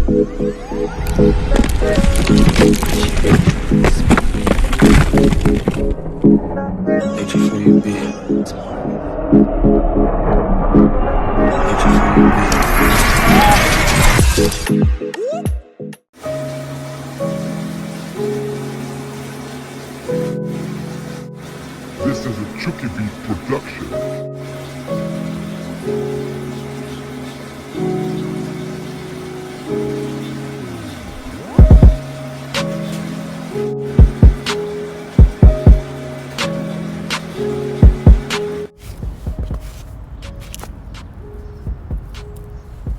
This is a Trippy production.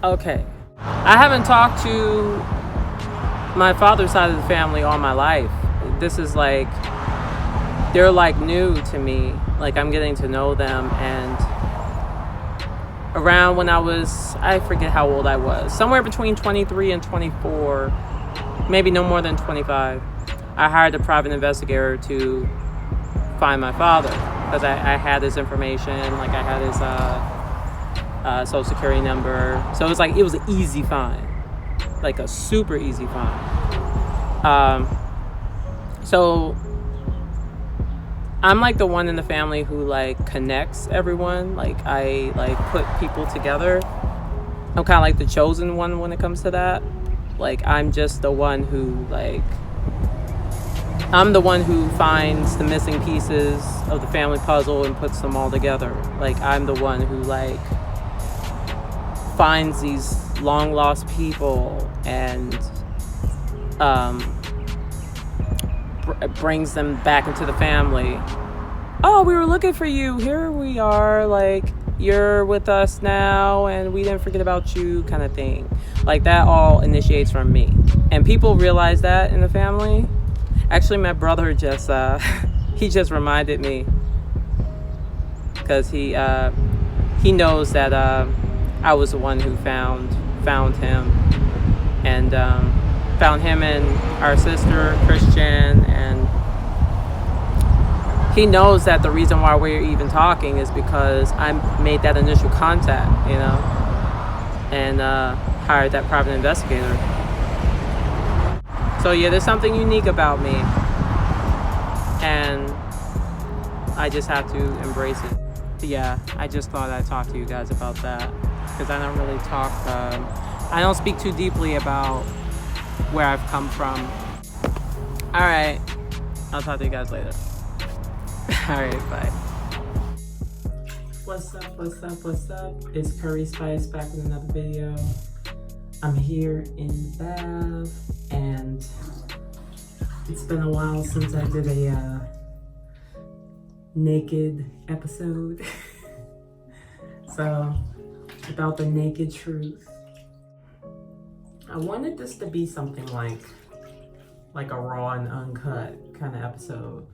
Okay, I haven't talked to my father's side of the family all my life. This is like, they're like new to me. Like, I'm getting to know them. And around when I forget how old I was, somewhere between 23 and 24, maybe no more than 25, I hired a private investigator to find my father, because I had his information. Like, I had his social security number. So it was an easy find, like a super easy find. So I'm like the one in the family who like connects everyone. Like, I like put people together. I'm kind of like the chosen one when it comes to that. Like, I'm just the one who I'm the one who finds the missing pieces of the family puzzle and puts them all together. Like, I'm the one who like finds these long lost people and brings them back into the family. Oh, we were looking for you. Here we are. Like, you're with us now, and we didn't forget about you, kind of thing. Like, that all initiates from me, and people realize that in the family. Actually, my brother just he just reminded me, because he knows that I was the one who found him, and found him and our sister Christian, and he knows that the reason why we're even talking is because I made that initial contact, and hired that private investigator. So yeah, there's something unique about me, and I just have to embrace it. Yeah, I just thought I'd talk to you guys about that, because I don't really talk, I don't speak too deeply about where I've come from. All right, I'll talk to you guys later. All right, bye. What's up? It's Curry Spice back with another video. I'm here in the bath, and it's been a while since I did a naked episode. So, about the naked truth. I wanted this to be something like a raw and uncut kind of episode.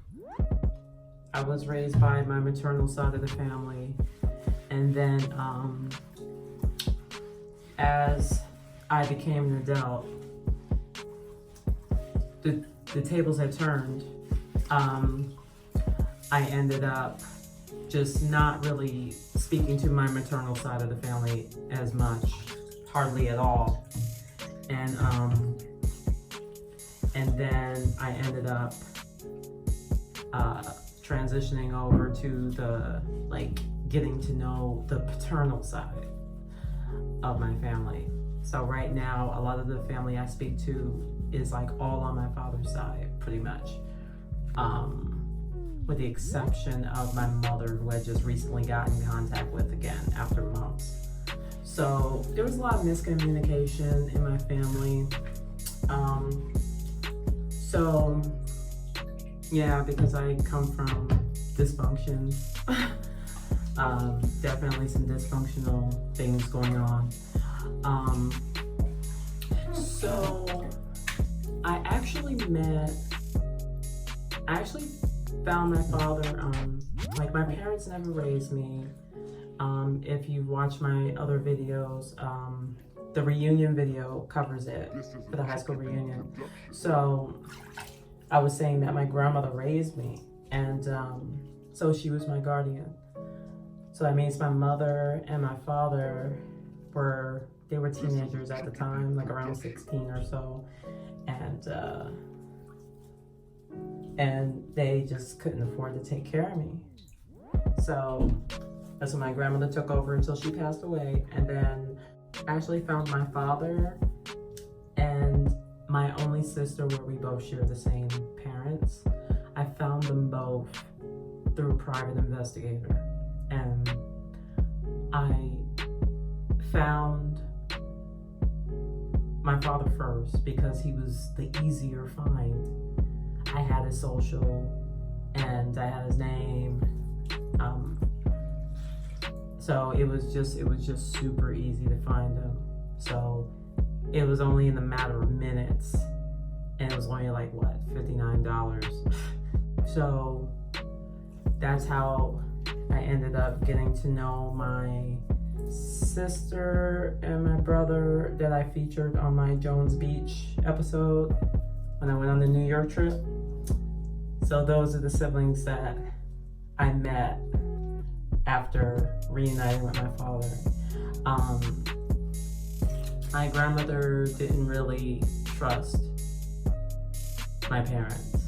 I was raised by my maternal side of the family, and then as I became an adult, the tables had turned. I ended up just not really speaking to my maternal side of the family as much, hardly at all. And then I ended up transitioning over to the getting to know the paternal side of my family. So right now, a lot of the family I speak to is like all on my father's side, pretty much. With the exception of my mother, who I just recently got in contact with again after months. So there was a lot of miscommunication in my family. So yeah, because I come from dysfunction, definitely some dysfunctional things going on. So I actually found my father, like my parents never raised me. If you've watched my other videos, the reunion video covers it for the high school reunion. So I was saying that my grandmother raised me, and so she was my guardian. So that means my mother and my father were they were teenagers at the time, like around 16 or so, and they just couldn't afford to take care of me. So that's when my grandmother took over until she passed away. And then I actually found my father and my only sister, where we both share the same parents. I found them both through a private investigator. And I found my father first because he was the easier find. I had his social and I had his name. So it was just super easy to find him. So it was only in a matter of minutes, and it was only like what, $59. So that's how I ended up getting to know my sister and my brother that I featured on my Jones Beach episode when I went on the New York trip. So those are the siblings that I met after reuniting with my father. My grandmother didn't really trust my parents.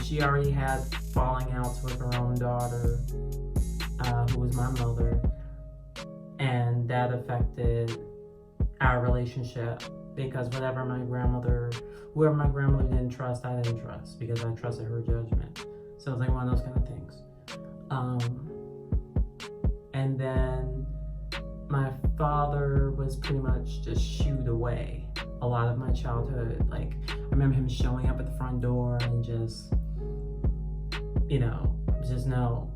She already had falling outs with her own daughter, who was my mother, and that affected our relationship because whoever my grandmother didn't trust, I didn't trust because I trusted her judgment. So it's like one of those kind of things. And then my father was pretty much just shooed away a lot of my childhood. Like, I remember him showing up at the front door and just, no,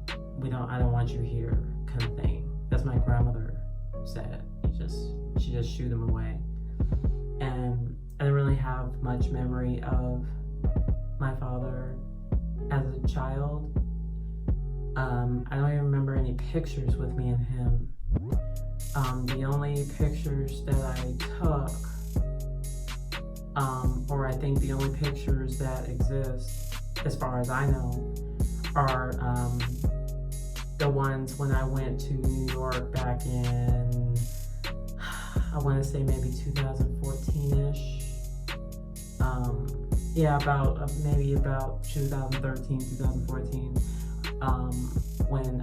I don't want you here kind of thing. That's my grandmother said. She just shooed him away. And I didn't really have much memory of my father as a child. I don't even remember any pictures with me and him. The only pictures that I took, or I think the only pictures that exist, as far as I know, are the ones when I went to New York back in, I want to say maybe 2014-ish. Maybe about 2013, 2014. When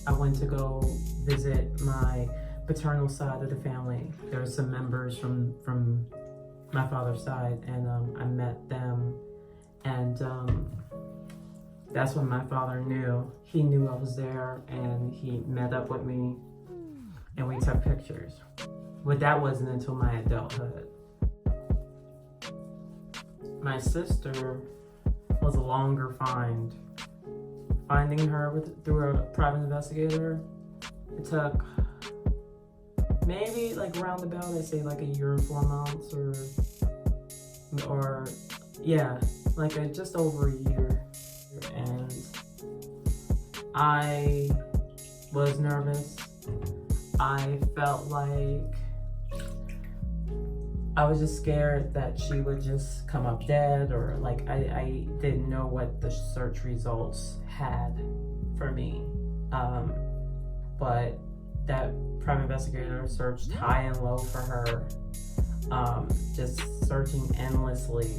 I went to go visit my paternal side of the family. There were some members from my father's side, and I met them, and that's when my father knew. He knew I was there, and he met up with me, and we took pictures. But that wasn't until my adulthood. My sister was a longer find. Finding her through a private investigator, it took maybe like roundabout, I'd say like a year and 4 months, or yeah, like just over a year. And I was nervous. I felt like I was just scared that she would just come up dead, or like I didn't know what the search results had for me. But that private investigator searched high and low for her, just searching endlessly,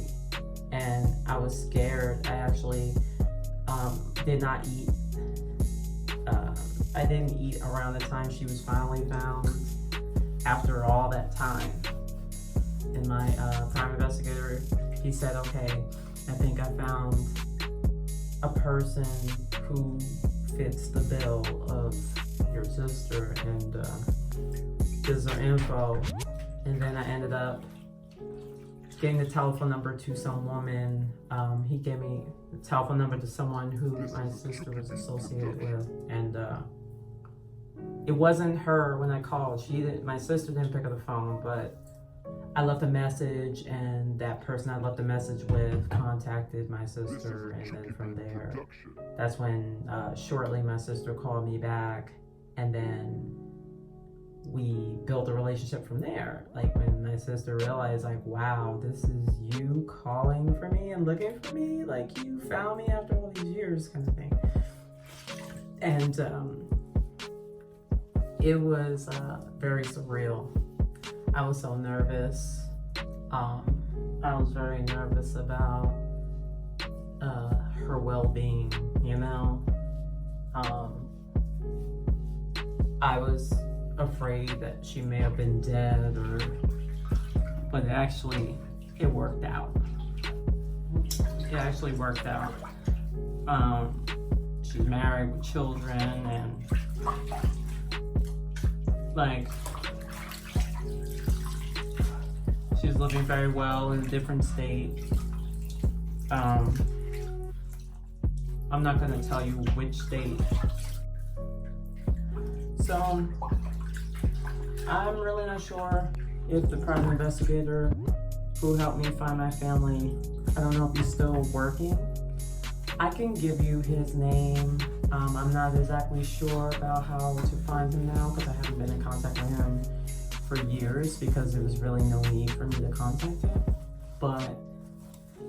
and I was scared. I actually did not eat. I didn't eat around the time she was finally found after all that time. And my private investigator, he said, okay, I think I found a person who fits the bill of your sister, and this is her info. And then I ended up getting the telephone number to some woman. He gave me the telephone number to someone who my sister was associated with, and it wasn't her when I called. My sister didn't pick up the phone, but I left a message, and that person I left a message with contacted my sister, and then from there, that's when shortly my sister called me back, and then we built a relationship from there. Like when my sister realized, like, wow, this is you calling for me and looking for me, like you found me after all these years kind of thing. And it was very surreal. I was so nervous. I was very nervous about her well-being, you know. I was afraid that she may have been dead, but it worked out. It actually worked out. She's married with children, and like, she's living very well in a different state. I'm not gonna tell you which state. So I'm really not sure if the private investigator who helped me find my family, I don't know if he's still working. I can give you his name. I'm not exactly sure about how to find him now because I haven't been in contact with him for years because there was really no need for me to contact him. But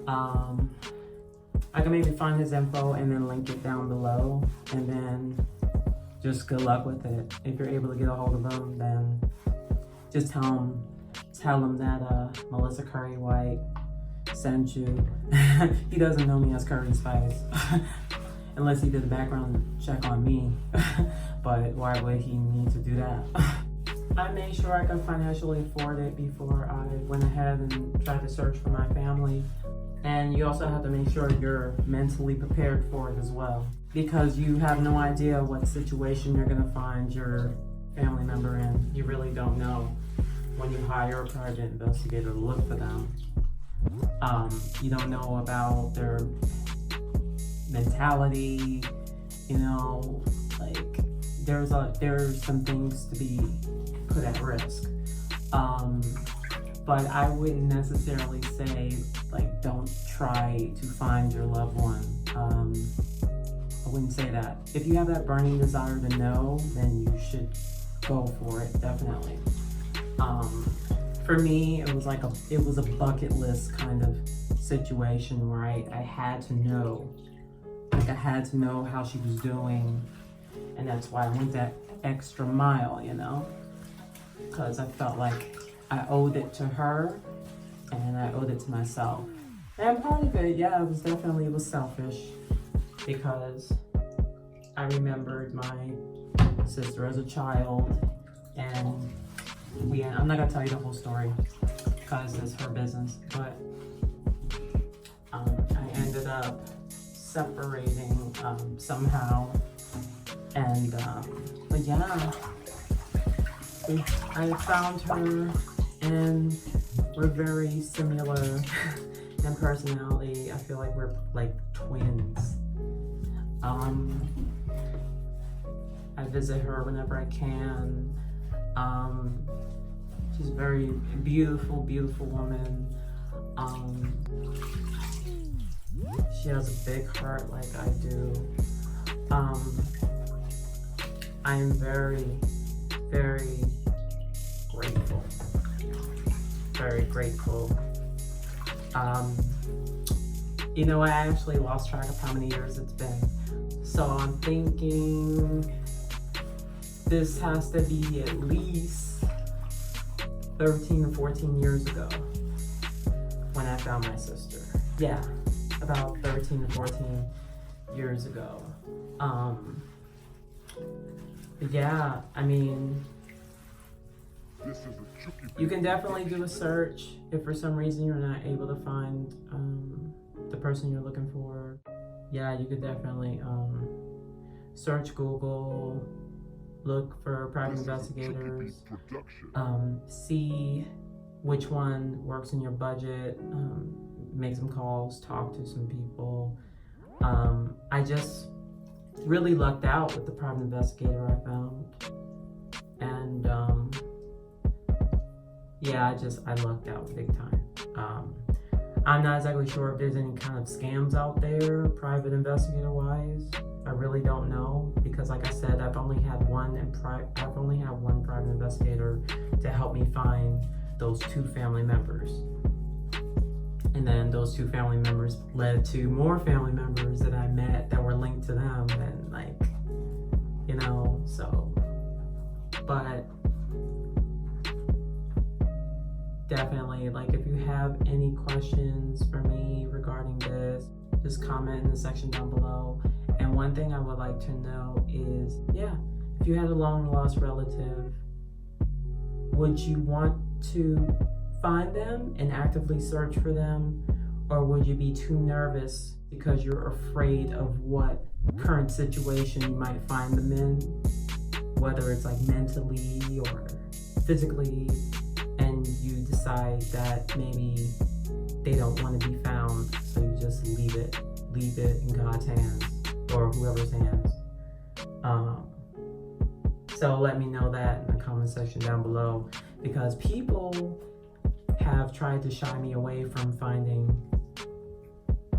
I can maybe find his info and then link it down below, and then just good luck with it. If you're able to get a hold of him, then just tell him that Melissa Currie-White sent you. He doesn't know me as Curry Spice, unless he did a background check on me. But why would he need to do that? I made sure I could financially afford it before I went ahead and tried to search for my family. And you also have to make sure you're mentally prepared for it as well, because you have no idea what situation you're gonna find your family member in. You really don't know when you hire a private investigator to look for them. You don't know about their mentality, you know, like there's some things to be put at risk. But I wouldn't necessarily say, like, don't try to find your loved one. I wouldn't say that. If you have that burning desire to know, then you should go for it, definitely. For me, it was a bucket list kind of situation where I had to know. Like, I had to know how she was doing, and that's why I went that extra mile, you know? Because I felt like I owed it to her, and I owed it to myself. And part of it, yeah, it was selfish, because I remembered my sister as a child, and I'm not gonna tell you the whole story, because it's her business, but I ended up separating somehow, and but yeah, I found her, and we're very similar in personality. I feel like we're like twins. I visit her whenever I can. She's a very beautiful, beautiful woman. She has a big heart like I do. I am very, very grateful. Very grateful. You know, I actually lost track of how many years it's been. So I'm thinking this has to be at least 13 or 14 years ago when I found my sister. Yeah, about 13 or 14 years ago. Yeah, I mean, you can definitely do a search if for some reason you're not able to find the person you're looking for. Yeah, you could definitely search Google, look for private investigators, see which one works in your budget, make some calls, talk to some people. I just really lucked out with the private investigator I found, and yeah, I lucked out big time. I'm not exactly sure if there's any kind of scams out there, private investigator wise. I really don't know, because like I said, I've only had one private investigator to help me find those 2 family members. And then those 2 family members led to more family members that I met that were linked to them, and like, you know, so But definitely, like, if you have any questions for me regarding this, just comment in the section down below. And one thing I would like to know is, yeah, if you had a long lost relative, would you want to find them and actively search for them? Or would you be too nervous because you're afraid of what current situation you might find them in? Whether it's like mentally or physically, and you decide that maybe they don't want to be found, so you just leave it in God's hands or whoever's hands. So let me know that in the comment section down below, because people have tried to shy me away from finding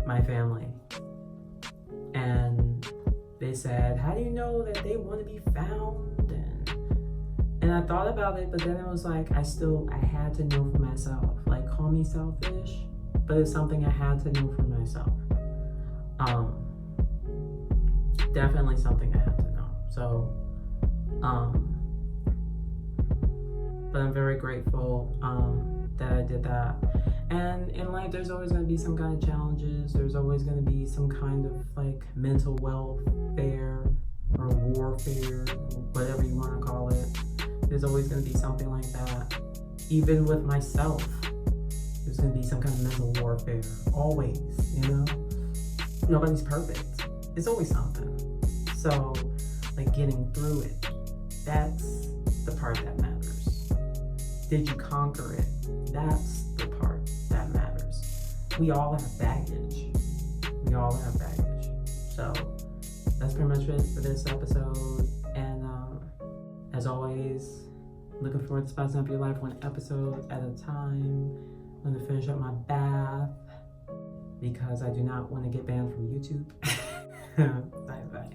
my family. And they said, how do you know that they want to be found? And I thought about it, but then it was like, I had to know for myself. Like, call me selfish, but it's something I had to know for myself. Definitely something I had to know. So, but I'm very grateful that I did that. And in life, there's always going to be some kind of challenges. There's always going to be some kind of like mental welfare or warfare, whatever you want to call it. There's always going to be something like that. Even with myself, there's going to be some kind of mental warfare. Always, you know? Nobody's perfect. It's always something. So, like, getting through it, that's the part that matters. Did you conquer it? That's the part that matters. We all have baggage. We all have baggage. So, that's pretty much it for this episode. And as always, looking forward to spicing up your life one episode at a time. I'm going to finish up my bath because I do not want to get banned from YouTube. Bye bye.